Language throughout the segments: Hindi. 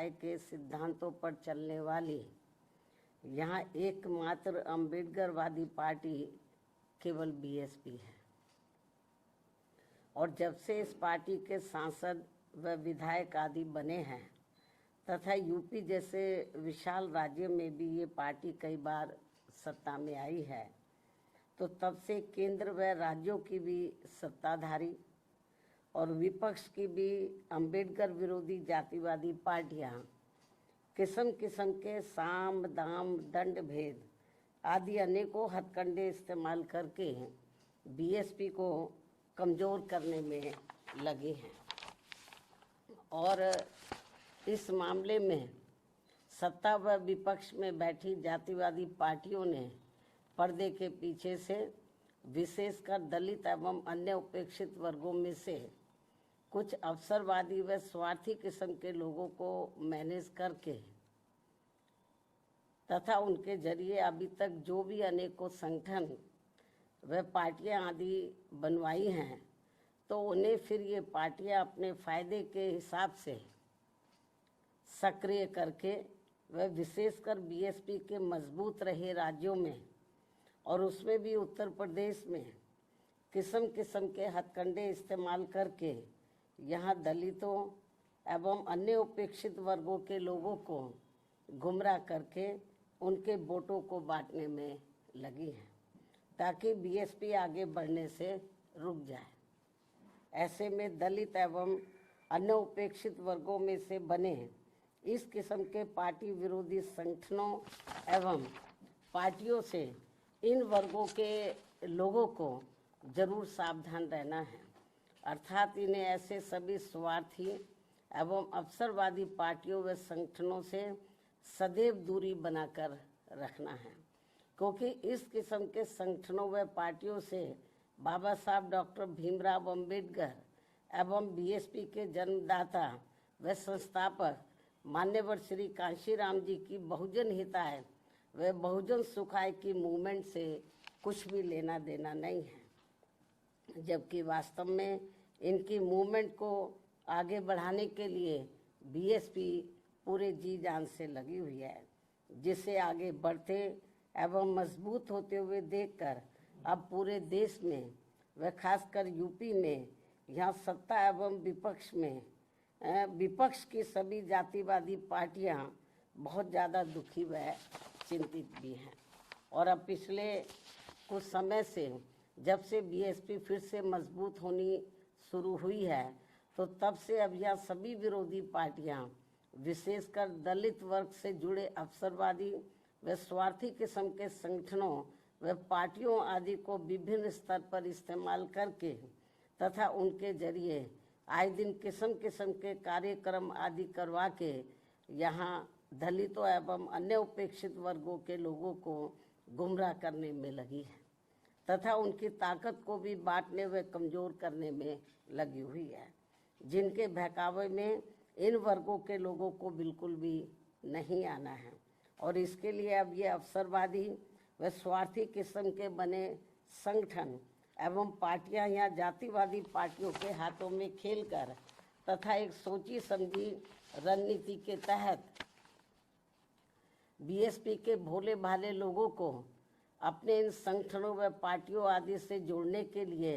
राय के सिद्धांतों पर चलने वाली यहाँ एकमात्र अम्बेडकरवादी पार्टी केवल बीएसपी है। और जब से इस पार्टी के सांसद व विधायक आदि बने हैं तथा यूपी जैसे विशाल राज्य में भी ये पार्टी कई बार सत्ता में आई है, तो तब से केंद्र व राज्यों की भी सत्ताधारी और विपक्ष की भी अंबेडकर विरोधी जातिवादी पार्टियां किस्म किस्म के साम दाम दंड भेद आदि अनेकों हथकंडे इस्तेमाल करके बीएसपी को कमज़ोर करने में लगे हैं। और इस मामले में सत्ता व विपक्ष में बैठी जातिवादी पार्टियों ने पर्दे के पीछे से विशेषकर दलित एवं अन्य उपेक्षित वर्गों में से कुछ अवसरवादी व स्वार्थी किस्म के लोगों को मैनेज करके तथा उनके जरिए अभी तक जो भी अनेकों संगठन व पार्टियां आदि बनवाई हैं, तो उन्हें फिर ये पार्टियां अपने फायदे के हिसाब से सक्रिय करके व विशेषकर बीएसपी के मजबूत रहे राज्यों में और उसमें भी उत्तर प्रदेश में किस्म किस्म के हथकंडे इस्तेमाल करके यहाँ दलितों एवं अन्य उपेक्षित वर्गों के लोगों को गुमराह करके उनके वोटों को बांटने में लगी है ताकि बीएसपी आगे बढ़ने से रुक जाए। ऐसे में दलित एवं अन्य उपेक्षित वर्गों में से बने इस किस्म के पार्टी विरोधी संगठनों एवं पार्टियों से इन वर्गों के लोगों को जरूर सावधान रहना है, अर्थात इन्हें ऐसे सभी स्वार्थी एवं अवसरवादी पार्टियों व संगठनों से सदैव दूरी बनाकर रखना है, क्योंकि इस किस्म के संगठनों व पार्टियों से बाबा साहब डॉक्टर भीमराव अंबेडकर एवं बीएसपी के जन्मदाता व संस्थापक मान्यवर श्री कांशीराम जी की बहुजन हिताय व बहुजन सुखाय की मूवमेंट से कुछ भी लेना देना नहीं है, जबकि वास्तव में इनकी मूवमेंट को आगे बढ़ाने के लिए बीएसपी पूरे जी जान से लगी हुई है, जिसे आगे बढ़ते एवं मजबूत होते हुए देखकर अब पूरे देश में व खासकर यूपी में यहाँ सत्ता एवं विपक्ष की सभी जातिवादी पार्टियां बहुत ज़्यादा दुखी व चिंतित भी हैं। और अब पिछले कुछ समय से जब से बीएसपी फिर से मजबूत होनी शुरू हुई है, तो तब से अब यह सभी विरोधी पार्टियां विशेषकर दलित वर्ग से जुड़े अवसरवादी व स्वार्थी किस्म के संगठनों व पार्टियों आदि को विभिन्न स्तर पर इस्तेमाल करके तथा उनके जरिए आए दिन किस्म किस्म के कार्यक्रम आदि करवा के यहाँ दलितों एवं अन्य उपेक्षित वर्गों के लोगों को गुमराह करने में लगी है तथा उनकी ताकत को भी बांटने व कमज़ोर करने में लगी हुई है, जिनके बहकावे में इन वर्गों के लोगों को बिल्कुल भी नहीं आना है। और इसके लिए अब ये अवसरवादी व स्वार्थी किस्म के बने संगठन एवं पार्टियां यहाँ जातिवादी पार्टियों के हाथों में खेलकर तथा एक सोची समझी रणनीति के तहत बीएसपी के भोले भाले लोगों को अपने इन संगठनों व पार्टियों आदि से जोड़ने के लिए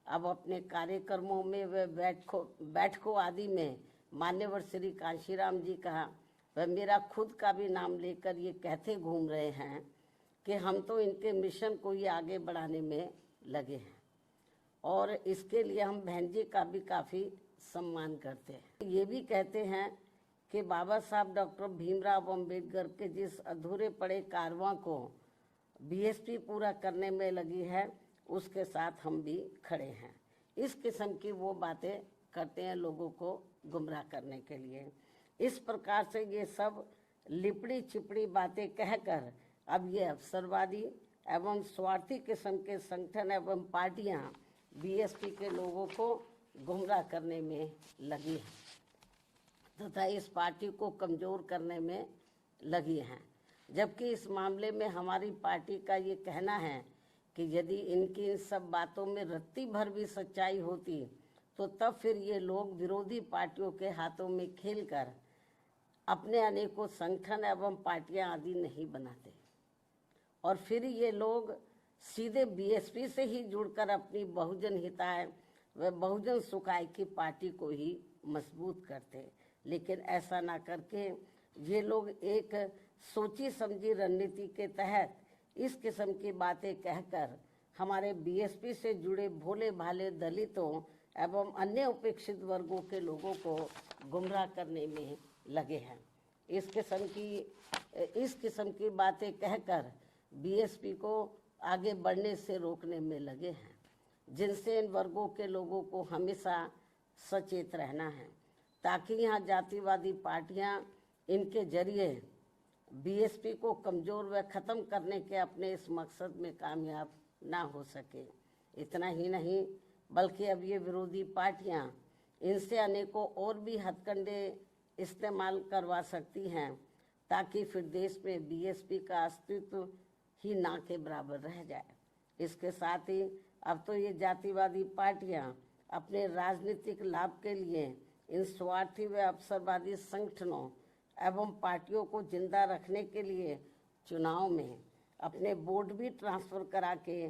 अब अपने कार्यक्रमों में व बैठकों आदि में मान्यवर श्री कांशीराम जी का व मेरा खुद का भी नाम लेकर ये कहते घूम रहे हैं कि हम तो इनके मिशन को ही आगे बढ़ाने में लगे हैं और इसके लिए हम बहन जी का भी काफ़ी सम्मान करते हैं। ये भी कहते हैं कि बाबा साहब डॉक्टर भीमराव अंबेडकर के जिस अधूरे पड़े कारवां को बीएसपी पूरा करने में लगी है, उसके साथ हम भी खड़े हैं। इस किस्म की वो बातें करते हैं लोगों को गुमराह करने के लिए। इस प्रकार से ये सब लिपड़ी चिपड़ी बातें कहकर अब ये अवसरवादी एवं स्वार्थी किस्म के संगठन एवं पार्टियां बीएसपी के लोगों को गुमराह करने में लगी हैं तथा इस पार्टी को कमज़ोर करने में लगी हैं, जबकि इस मामले में हमारी पार्टी का ये कहना है कि यदि इनकी इन सब बातों में रत्ती भर भी सच्चाई होती तो तब फिर ये लोग विरोधी पार्टियों के हाथों में खेलकर अपने अनेकों संगठन एवं पार्टियां आदि नहीं बनाते और फिर ये लोग सीधे बीएसपी से ही जुड़कर अपनी बहुजन हिताय व बहुजन सुखाय की पार्टी को ही मजबूत करते। लेकिन ऐसा ना करके ये लोग एक सोची समझी रणनीति के तहत इस किस्म की बातें कहकर हमारे बीएसपी से जुड़े भोले भाले दलितों एवं अन्य उपेक्षित वर्गों के लोगों को गुमराह करने में लगे हैं। इस किस्म की बातें कहकर बीएसपी को आगे बढ़ने से रोकने में लगे हैं, जिनसे इन वर्गों के लोगों को हमेशा सचेत रहना है ताकि यहाँ जातिवादी पार्टियाँ इनके जरिए बीएसपी को कमज़ोर व ख़त्म करने के अपने इस मकसद में कामयाब ना हो सके। इतना ही नहीं बल्कि अब ये विरोधी पार्टियां इनसे अनेकों और भी हथकंडे इस्तेमाल करवा सकती हैं ताकि फिर देश में बीएसपी का अस्तित्व ही ना के बराबर रह जाए। इसके साथ ही अब तो ये जातिवादी पार्टियां अपने राजनीतिक लाभ के लिए इन स्वार्थी व अवसरवादी संगठनों एवं पार्टियों को जिंदा रखने के लिए चुनाव में अपने वोट भी ट्रांसफ़र करा के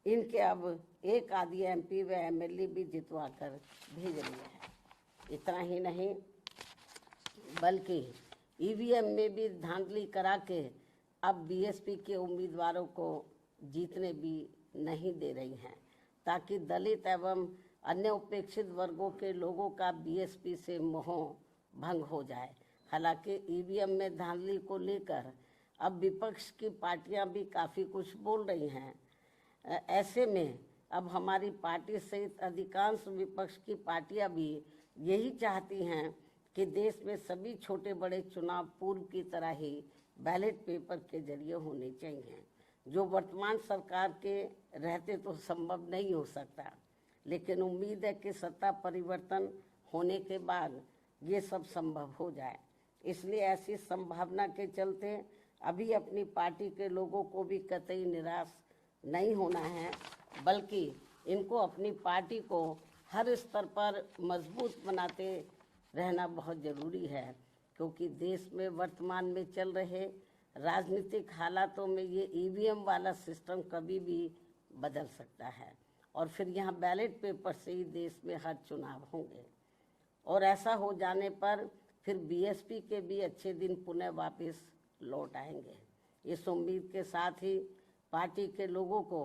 इनके अब एक आधी एमपी व एमएलए भी जितवा कर भेज रही है। इतना ही नहीं बल्कि ईवीएम में भी धांधली करा के अब बीएसपी के उम्मीदवारों को जीतने भी नहीं दे रही हैं ताकि दलित एवं अन्य उपेक्षित वर्गों के लोगों का बीएसपी से मोह भंग हो जाए। हालांकि ईवीएम में धांधली को लेकर अब विपक्ष की पार्टियां भी काफ़ी कुछ बोल रही हैं। ऐसे में अब हमारी पार्टी सहित अधिकांश विपक्ष की पार्टियां भी यही चाहती हैं कि देश में सभी छोटे बड़े चुनाव पूर्व की तरह ही बैलेट पेपर के जरिए होने चाहिए, जो वर्तमान सरकार के रहते तो संभव नहीं हो सकता। लेकिन उम्मीद है कि सत्ता परिवर्तन होने के बाद ये सब संभव हो जाए। इसलिए ऐसी संभावना के चलते अभी अपनी पार्टी के लोगों को भी कतई निराश नहीं होना है, बल्कि इनको अपनी पार्टी को हर स्तर पर मजबूत बनाते रहना बहुत ज़रूरी है, क्योंकि देश में वर्तमान में चल रहे राजनीतिक हालातों में ये ईवीएम वाला सिस्टम कभी भी बदल सकता है और फिर यहाँ बैलेट पेपर से ही देश में हर चुनाव होंगे और ऐसा हो जाने पर फिर बीएसपी के भी अच्छे दिन पुनः वापस लौट आएंगे। इस उम्मीद के साथ ही पार्टी के लोगों को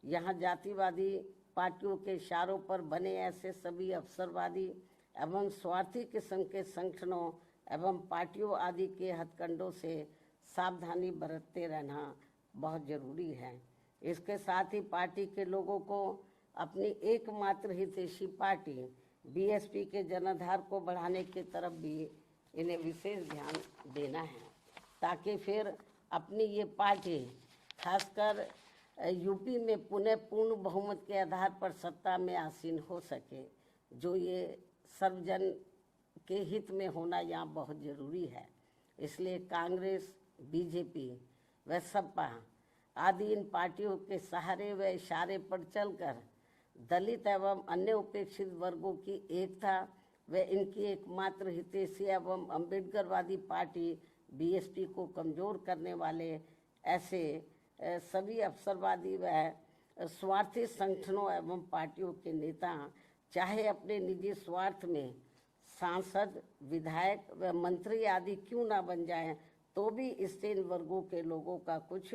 यहाँ जातिवादी पार्टियों के इशारों पर बने ऐसे सभी अवसरवादी एवं स्वार्थी किस्म के संगठनों एवं पार्टियों आदि के हथकंडों से सावधानी बरतते रहना बहुत ज़रूरी है। इसके साथ ही पार्टी के लोगों को अपनी एकमात्र हितैषी पार्टी बीएसपी के जनाधार को बढ़ाने की तरफ भी इन्हें विशेष ध्यान देना है ताकि फिर अपनी ये पार्टी खासकर यूपी में पुनः पूर्ण बहुमत के आधार पर सत्ता में आसीन हो सके, जो ये सर्वजन के हित में होना यहाँ बहुत ज़रूरी है। इसलिए कांग्रेस, बीजेपी व सपा आदि इन पार्टियों के सहारे व इशारे पर चलकर दलित एवं अन्य उपेक्षित वर्गों की एकता व इनकी एकमात्र हितैषी एवं अम्बेडकरवादी पार्टी बीएसपी को कमज़ोर करने वाले ऐसे सभी अवसरवादी व स्वार्थी संगठनों एवं पार्टियों के नेता चाहे अपने निजी स्वार्थ में सांसद, विधायक व मंत्री आदि क्यों ना बन जाएं, तो भी इससे इन वर्गों के लोगों का कुछ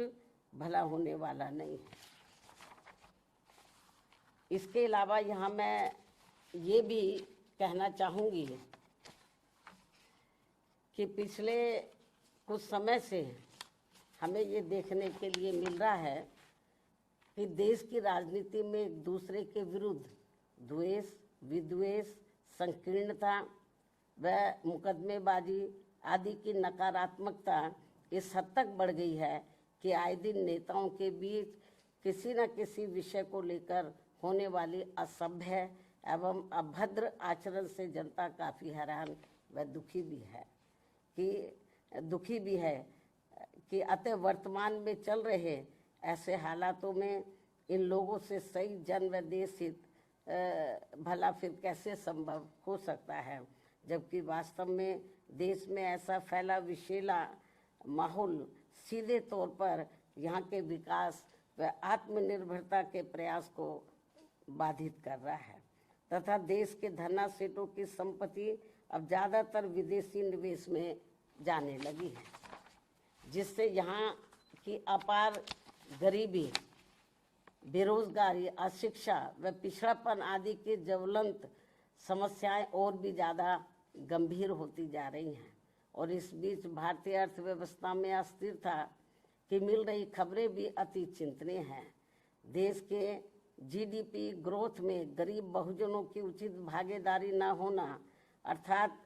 भला होने वाला नहीं है। इसके अलावा यहाँ मैं ये भी कहना चाहूँगी कि पिछले कुछ समय से हमें ये देखने के लिए मिल रहा है कि देश की राजनीति में एक दूसरे के विरुद्ध द्वेष, विद्वेष, संकीर्णता व मुकदमेबाजी आदि की नकारात्मकता इस हद तक बढ़ गई है कि आए दिन नेताओं के बीच किसी न किसी विषय को लेकर होने वाली असभ्य एवं अभद्र आचरण से जनता काफ़ी हैरान व दुखी भी है कि अतः वर्तमान में चल रहे ऐसे हालातों में इन लोगों से सही जन व देश हित भला फिर कैसे संभव हो सकता है, जबकि वास्तव में देश में ऐसा फैला विषैला माहौल सीधे तौर पर यहाँ के विकास व आत्मनिर्भरता के प्रयास को बाधित कर रहा है तथा देश के धनासेठों की संपत्ति अब ज़्यादातर विदेशी निवेश में जाने लगी है, जिससे यहाँ की अपार गरीबी, बेरोजगारी, अशिक्षा व पिछड़ापन आदि की ज्वलंत समस्याएं और भी ज़्यादा गंभीर होती जा रही हैं। और इस बीच भारतीय अर्थव्यवस्था में अस्थिरता की मिल रही खबरें भी अति चिंतनीय हैं। देश के जीडीपी ग्रोथ में गरीब बहुजनों की उचित भागीदारी न होना अर्थात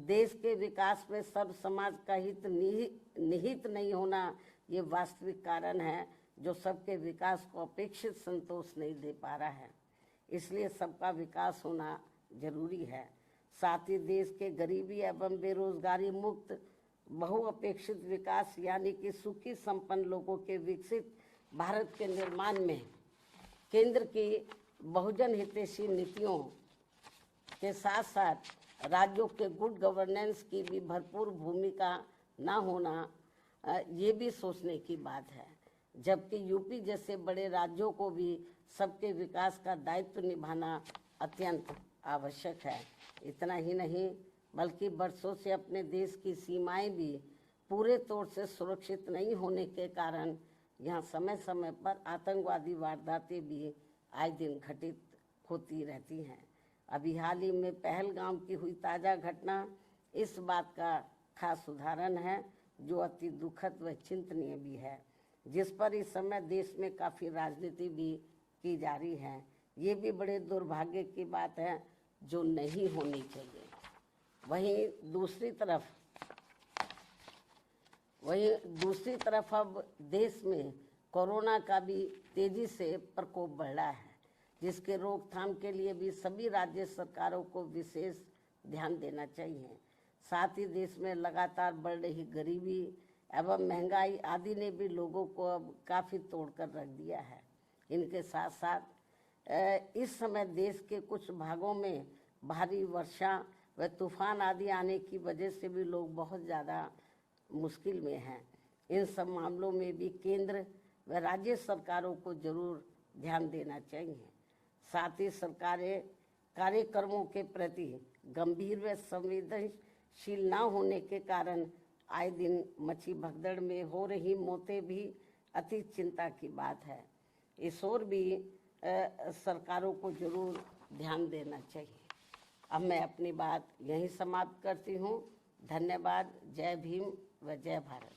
देश के विकास में सर्व समाज का हित निहित नहीं होना, ये वास्तविक कारण है जो सबके विकास को अपेक्षित संतोष नहीं दे पा रहा है। इसलिए सबका विकास होना जरूरी है। साथ ही देश के गरीबी एवं बेरोजगारी मुक्त बहुअपेक्षित विकास यानी कि सुखी संपन्न लोगों के विकसित भारत के निर्माण में केंद्र की बहुजन हितैषी नीतियों के साथ साथ राज्यों के गुड गवर्नेंस की भी भरपूर भूमिका न होना, ये भी सोचने की बात है। जबकि यूपी जैसे बड़े राज्यों को भी सबके विकास का दायित्व निभाना अत्यंत आवश्यक है। इतना ही नहीं बल्कि वर्षों से अपने देश की सीमाएं भी पूरे तौर से सुरक्षित नहीं होने के कारण यहाँ समय समय पर आतंकवादी वारदातें भी आए दिन घटित होती रहती हैं। अभी हाल ही में पहलगाम की हुई ताज़ा घटना इस बात का खास उदाहरण है, जो अति दुखद व चिंतनीय भी है, जिस पर इस समय देश में काफ़ी राजनीति भी की जा रही है। ये भी बड़े दुर्भाग्य की बात है जो नहीं होनी चाहिए। वहीं दूसरी तरफ अब देश में कोरोना का भी तेजी से प्रकोप बढ़ रहा है, जिसके रोकथाम के लिए भी सभी राज्य सरकारों को विशेष ध्यान देना चाहिए। साथ ही देश में लगातार बढ़ रही गरीबी एवं महंगाई आदि ने भी लोगों को अब काफ़ी तोड़कर रख दिया है। इनके साथ साथ इस समय देश के कुछ भागों में भारी वर्षा व तूफान आदि आने की वजह से भी लोग बहुत ज़्यादा मुश्किल में हैं। इन सब मामलों में भी केंद्र व राज्य सरकारों को जरूर ध्यान देना चाहिए। साथ ही सरकारें कार्यक्रमों के प्रति गंभीर व संवेदनशील न होने के कारण आए दिन मची भगदड़ में हो रही मौतें भी अति चिंता की बात है। इस ओर भी सरकारों को जरूर ध्यान देना चाहिए। अब मैं अपनी बात यहीं समाप्त करती हूँ। धन्यवाद। जय भीम व जय भारत।